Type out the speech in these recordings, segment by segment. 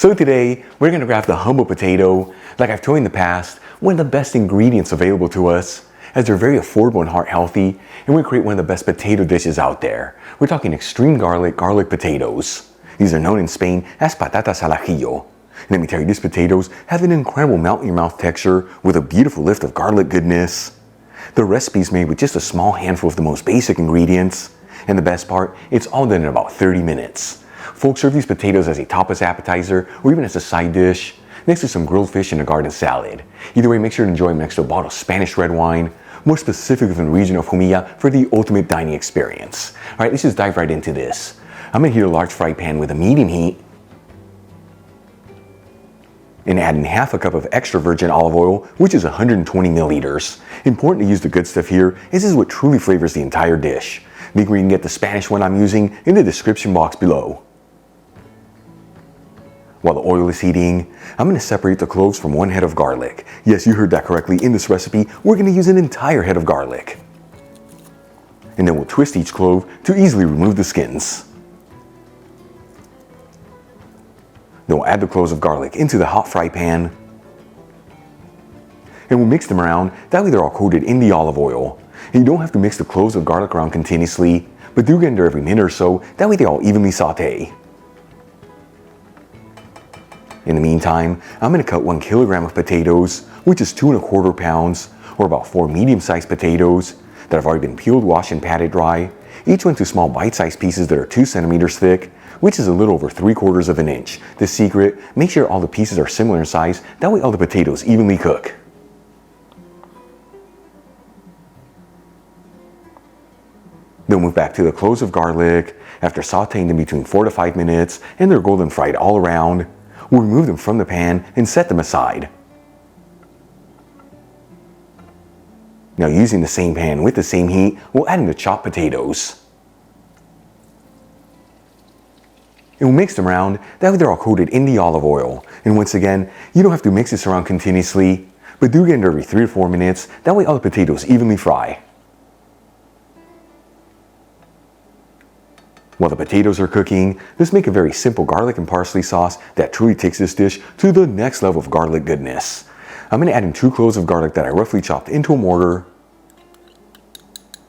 So today, we're gonna grab the humble potato. Like I've told you in the past, one of the best ingredients available to us, as they're very affordable and heart healthy, and we create one of the best potato dishes out there. We're talking extreme garlic potatoes. These are known in Spain as patatas al ajillo. And let me tell you, these potatoes have an incredible melt-in-your-mouth texture with a beautiful lift of garlic goodness. The recipe's made with just a small handful of the most basic ingredients. And the best part, it's all done in about 30 minutes. Folks serve these potatoes as a tapas appetizer or even as a side dish, next to some grilled fish and a garden salad. Either way, make sure to enjoy them next to a bottle of Spanish red wine, more specific within the region of Jumilla, for the ultimate dining experience. Alright, let's just dive right into this. I'm going to heat a large fry pan with a medium heat, and add in half a cup of extra virgin olive oil, which is 120 milliliters. Important to use the good stuff here, as this is what truly flavors the entire dish. Link where you can get the Spanish one I'm using in the description box below. While the oil is heating, I'm going to separate the cloves from one head of garlic. Yes, you heard that correctly. In this recipe, we're going to use an entire head of garlic. And then we'll twist each clove to easily remove the skins. Then we'll add the cloves of garlic into the hot fry pan. And we'll mix them around, that way they're all coated in the olive oil. And you don't have to mix the cloves of garlic around continuously, but do get under every minute or so, that way they all evenly saute. In the meantime, I'm going to cut 1 kilogram of potatoes, which is 2 1/4 pounds, or about 4 medium-sized potatoes that have already been peeled, washed, and patted dry, each one into small bite-sized pieces that are 2 centimeters thick, which is a little over 3/4 of an inch. The secret, make sure all the pieces are similar in size, that way all the potatoes evenly cook. Then move back to the cloves of garlic. After sauteing them between 4 to 5 minutes and they're golden fried all around, we'll remove them from the pan and set them aside. Now, using the same pan with the same heat, we'll add in the chopped potatoes. And we'll mix them around, that way they're all coated in the olive oil. And once again, you don't have to mix this around continuously, but do get under every 3 to 4 minutes, that way all the potatoes evenly fry. While the potatoes are cooking, let's make a very simple garlic and parsley sauce that truly takes this dish to the next level of garlic goodness. I'm going to add in 2 cloves of garlic that I roughly chopped into a mortar,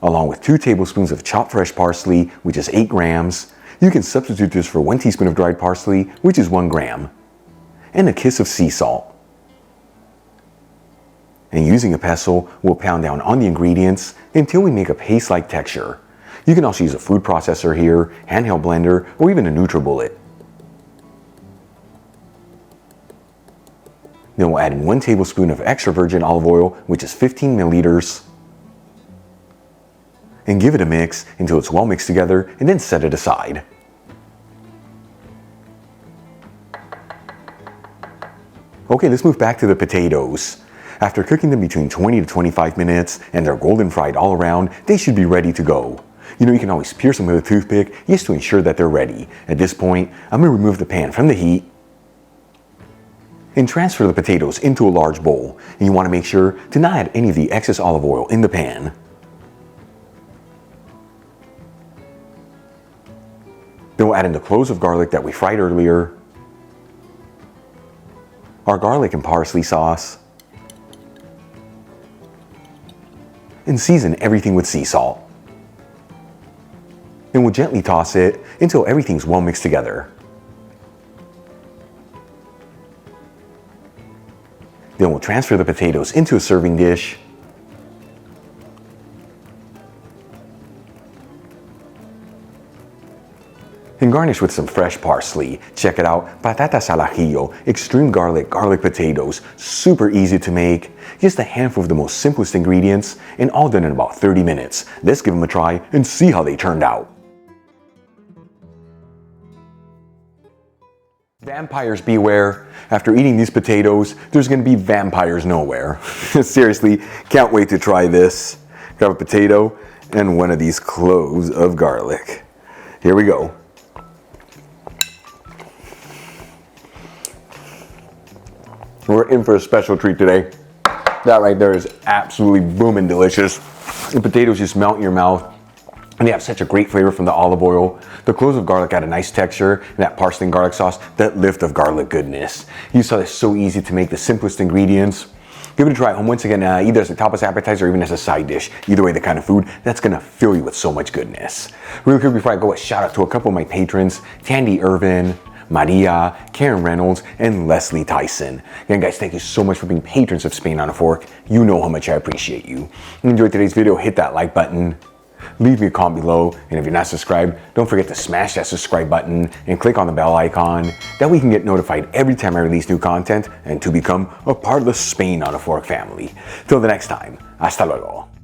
along with 2 tablespoons of chopped fresh parsley, which is 8 grams. You can substitute this for 1 teaspoon of dried parsley, which is 1 gram, and a kiss of sea salt. And using a pestle, we'll pound down on the ingredients until we make a paste-like texture. You can also use a food processor here, handheld blender, or even a NutriBullet. Then we'll add in 1 tablespoon of extra virgin olive oil, which is 15 milliliters, and give it a mix until it's well mixed together, and then set it aside. Okay, let's move back to the potatoes. After cooking them between 20 to 25 minutes and they're golden fried all around, they should be ready to go. You know, you can always pierce them with a toothpick just to ensure that they're ready. At this point, I'm going to remove the pan from the heat and transfer the potatoes into a large bowl. And you want to make sure to not add any of the excess olive oil in the pan. Then we'll add in the cloves of garlic that we fried earlier, our garlic and parsley sauce, and season everything with sea salt. And we'll gently toss it until everything's well mixed together. Then we'll transfer the potatoes into a serving dish. And garnish with some fresh parsley. Check it out, patatas al ajillo, extreme garlic potatoes, super easy to make, just a handful of the most simplest ingredients, and all done in about 30 minutes. Let's give them a try and see how they turned out. Vampires beware. After eating these potatoes, there's going to be vampires nowhere. Seriously, can't wait to try this. Grab a potato and 1 of these cloves of garlic. Here we go. We're in for a special treat today. That right there is absolutely booming delicious. The potatoes just melt in your mouth. And they have such a great flavor from the olive oil. The cloves of garlic add a nice texture, and that parsley and garlic sauce, that lift of garlic goodness. You saw it's so easy to make, the simplest ingredients. Give it a try at home once again, either as a tapas appetizer or even as a side dish. Either way, the kind of food that's gonna fill you with so much goodness. Really quick before I go, a shout out to a couple of my patrons, Tandy Irvin, Maria, Karen Reynolds, and Leslie Tyson. Again, guys, thank you so much for being patrons of Spain on a Fork. You know how much I appreciate you. If you enjoyed today's video, hit that like button. Leave me a comment below, and if you're not subscribed, don't forget to smash that subscribe button and click on the bell icon. That way you can get notified every time I release new content and to become a part of the Spain on a Fork family. Till the next time, hasta luego.